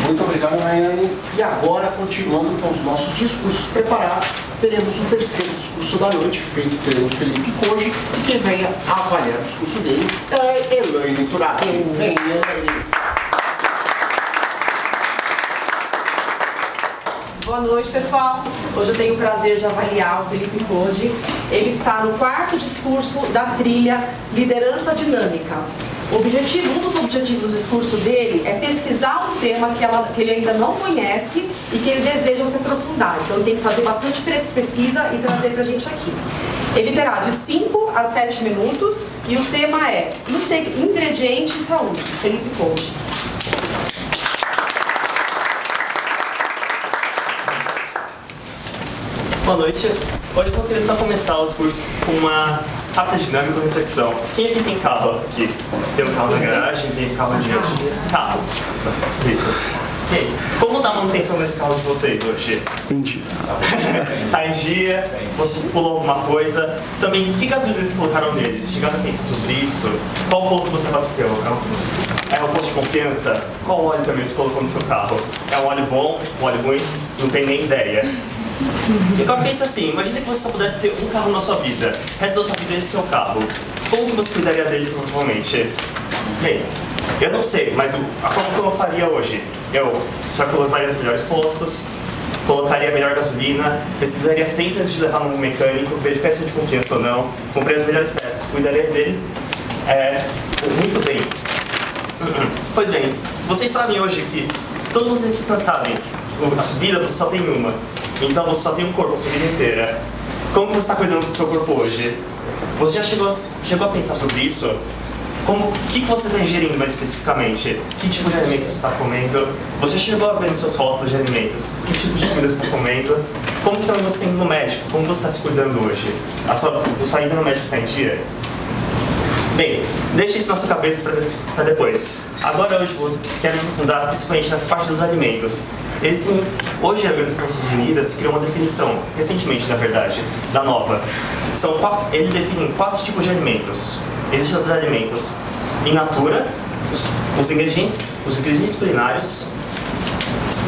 Muito obrigado, Rayane. E agora, continuando com os nossos discursos preparados, teremos o terceiro discurso da noite, feito pelo Felipe Koji, e quem vai avaliar o discurso dele é a Elaine Turati. Vem, Elaine. Boa noite, pessoal. Hoje eu tenho o prazer de avaliar o Felipe Koji. Ele está no quarto discurso da trilha Liderança Dinâmica. Um dos objetivos do discurso dele é pesquisar um tema que ele ainda não conhece e que ele deseja se aprofundar. Então ele tem que fazer bastante pesquisa e trazer pra gente aqui. Ele terá de 5 a 7 minutos e o tema é Ingrediente e Saúde. Felipe Koji. Boa noite. Hoje eu queria só começar o discurso com uma rápida dinâmica e reflexão. Quem aqui tem carro aqui? Tem um carro na garagem, tem um carro adiante? Carro. Okay. Como está a manutenção desse carro de vocês hoje? Em dia. Tá em dia? Você pulou alguma coisa? Também, que gasolina vocês colocaram nele? Chegaram a pensar sobre isso? Qual posto você abasteceu? É um posto de confiança? Qual óleo também você colocou no seu carro? É um óleo bom? Um óleo ruim? Não tem nem ideia. E agora pensa assim, imagina que você só pudesse ter um carro na sua vida, o resto da sua vida é esse seu carro. Como que você cuidaria dele provavelmente? Bem, eu não sei, mas a forma que eu faria hoje, eu só colocaria os melhores postos, colocaria a melhor gasolina, pesquisaria sempre antes de levar no mecânico, verificar se é de confiança ou não, comprei as melhores peças, cuidaria dele muito bem. Pois bem, vocês sabem hoje que todos os cientistas sabem que a vida você só tem uma. Então você só tem um corpo a sua vida inteira. Como você está cuidando do seu corpo hoje? Você já chegou a pensar sobre isso? O que você está ingerindo mais especificamente? Que tipo de alimentos você está comendo? Você chegou a ver nos seus rótulos de alimentos? Que tipo de comida você está comendo? Como que também você está indo no médico? Como você está se cuidando hoje? A sua ida no médico está em dia? Bem, deixe isso na sua cabeça para depois. Agora hoje eu quero me aprofundar principalmente nessa parte dos alimentos. Hoje a Organização das Nações Unidas criou uma definição, recentemente na verdade, da nova. Ele define 4 tipos de alimentos. Existem os alimentos in natura, os ingredientes culinários,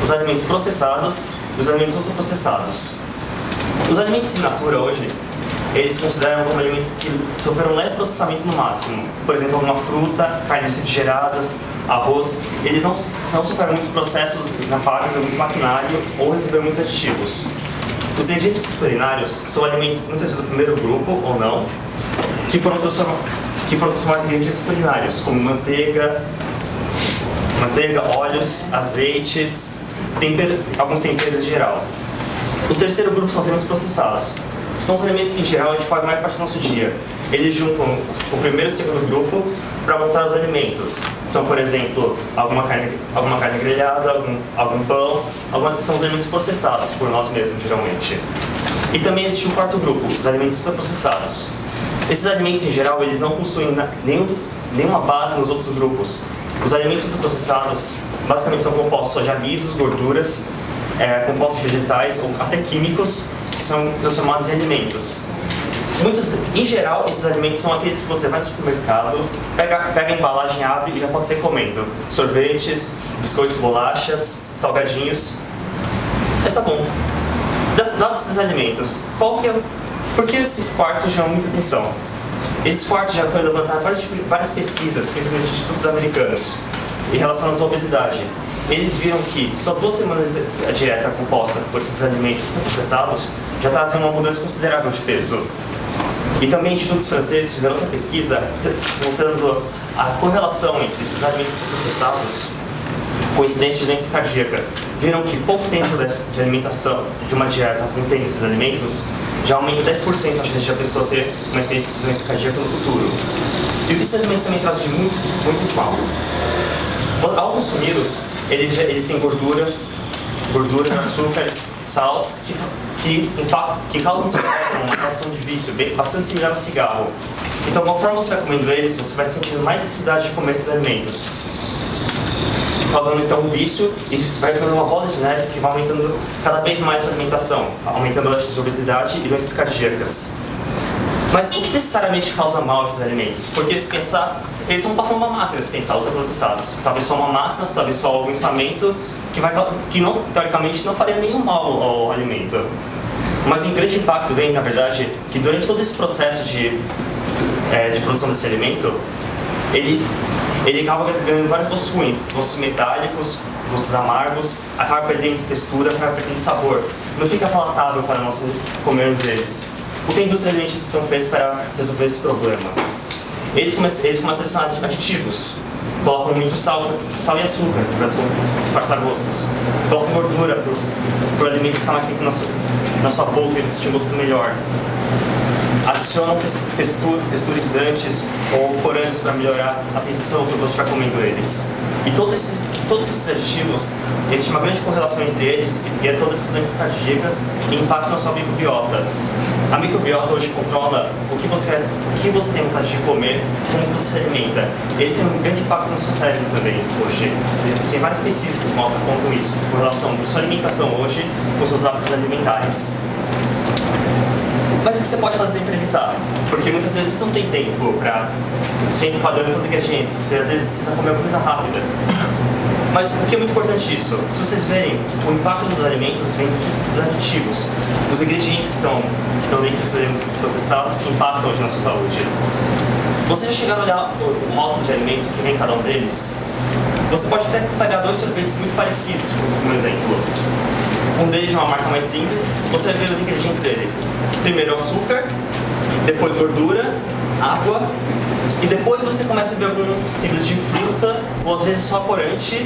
os alimentos processados e os alimentos ultraprocessados. Os alimentos in natura hoje, eles consideram como alimentos que sofreram um leve processamento no máximo. Por exemplo, alguma fruta, carnes refrigeradas, arroz. Eles não sofreram muitos processos na fábrica, muito maquinário ou receberam muitos aditivos. Os ingredientes culinários são alimentos, muitas vezes do primeiro grupo ou não, que foram transformados em ingredientes culinários, como manteiga, óleos, azeites, alguns temperos em geral. O terceiro grupo são os alimentos processados. São os alimentos que, em geral, a gente paga a maior parte do nosso dia. Eles juntam o primeiro e o segundo grupo para montar os alimentos. São, por exemplo, alguma carne grelhada, algum pão, são os alimentos processados por nós mesmos, geralmente. E também existe um quarto grupo, os alimentos ultraprocessados. Esses alimentos, em geral, eles não possuem nenhuma base nos outros grupos. Os alimentos ultraprocessados, basicamente, são compostos só de amidos, gorduras, compostos vegetais ou até químicos, que são transformados em alimentos. Em geral, esses alimentos são aqueles que você vai no supermercado, pega a embalagem, abre e já pode sair comendo. Sorvetes, biscoitos, bolachas, salgadinhos. Mas tá bom. Dados esses alimentos, por que esse quarto chama muita atenção? Esse quarto já foi levantado várias pesquisas, principalmente de institutos americanos, em relação à obesidade. Eles viram que só 2 semanas de dieta composta por esses alimentos processados já trazem uma mudança considerável de peso. E também institutos franceses fizeram outra pesquisa mostrando a correlação entre esses alimentos processados com incidência de doença cardíaca. Viram que pouco tempo de alimentação, de uma dieta contendo esses alimentos, já aumenta 10% a chance de a pessoa ter uma incidência de doença cardíaca no futuro. E o que esses alimentos também trazem de muito, muito mal. Ao consumi-los, eles têm gorduras, açúcares, sal, que causam no seu corpo uma reação de vício bastante similar ao cigarro. Então, conforme você vai comendo eles, você vai sentindo mais necessidade de comer esses alimentos, causando então um vício e vai ficando uma bola de neve que vai aumentando cada vez mais a sua alimentação, aumentando a chance de obesidade e doenças cardíacas. Mas o que necessariamente causa mal esses alimentos? Porque se pensar, eles vão passar uma máquina, se pensar, ultraprocessados. Talvez só uma máquina, talvez só algum equipamento que não, teoricamente não faria nenhum mal ao alimento. Mas o grande impacto vem, na verdade, que durante todo esse processo de produção desse alimento, ele acaba ganhando vários gostos ruins, gostos metálicos, gostos amargos, acaba perdendo textura, acaba perdendo sabor. Não fica palatável para nós comermos eles. O que a indústria alimentícia então fez para resolver esse problema? Eles começam a adicionar aditivos. Colocam muito sal e açúcar para disfarçar gostos. Colocam gordura para o alimento ficar mais tempo na sua boca e ele sentir um gosto melhor. Adicionam texturizantes ou corantes para melhorar a sensação que você está comendo eles. E todos esses aditivos, existe uma grande correlação entre eles e todas essas doenças cardíacas e impactam na sua microbiota. A microbiota hoje controla o que você tem vontade de comer, como você se alimenta. Ele tem um grande impacto no seu cérebro também hoje. Tem várias pesquisas que apontam isso, com relação à sua alimentação hoje com seus hábitos alimentares. Mas o que você pode fazer para evitar? Porque muitas vezes você não tem tempo para ser enquadrando todos os ingredientes, você às vezes precisa comer alguma coisa rápida. Mas o que é muito importante isso? Se vocês verem, o impacto dos alimentos vem dos aditivos, os ingredientes que estão dentro desses alimentos processados que impactam hoje na sua saúde. Vocês já chegaram a olhar o rótulo de alimentos, o que vem em cada um deles? Você pode até pegar dois sorvetes muito parecidos, por exemplo. Um deles é uma marca mais simples, você vai ver os ingredientes dele. Primeiro açúcar, depois gordura, água, e depois você começa a ver algum simples de fruta, ou às vezes só corante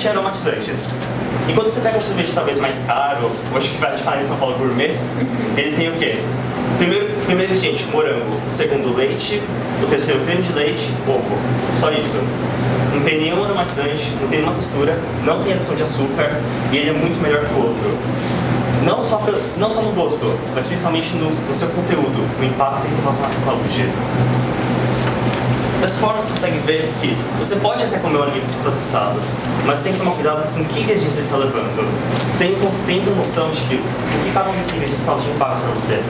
e aromatizantes. Enquanto você pega um sorvete talvez mais caro, ou acho que vai te falar em São Paulo gourmet, ele tem o quê? Primeiro ingrediente, morango. O segundo, leite. O terceiro, creme de leite, ovo. Só isso. Não tem nenhum aromatizante, não tem nenhuma textura, não tem adição de açúcar e ele é muito melhor que o outro. Não só no gosto, mas principalmente no seu conteúdo, no impacto que ele tem na nossa saúde. Dessa forma você consegue ver que você pode até comer um alimento processado, mas tem que tomar cuidado com que ingredientes ele está levando. Tendo noção de que o que cada um desses ingredientes causa de impacto para você.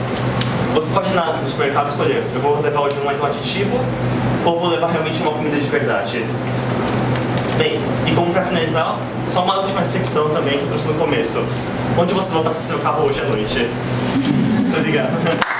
Você pode ir no supermercado e escolher, eu vou levar hoje mais um aditivo ou vou levar realmente uma comida de verdade. Bem, e como para finalizar, só uma última reflexão também que eu trouxe no começo. Onde você vai passar seu carro hoje à noite? Muito obrigado.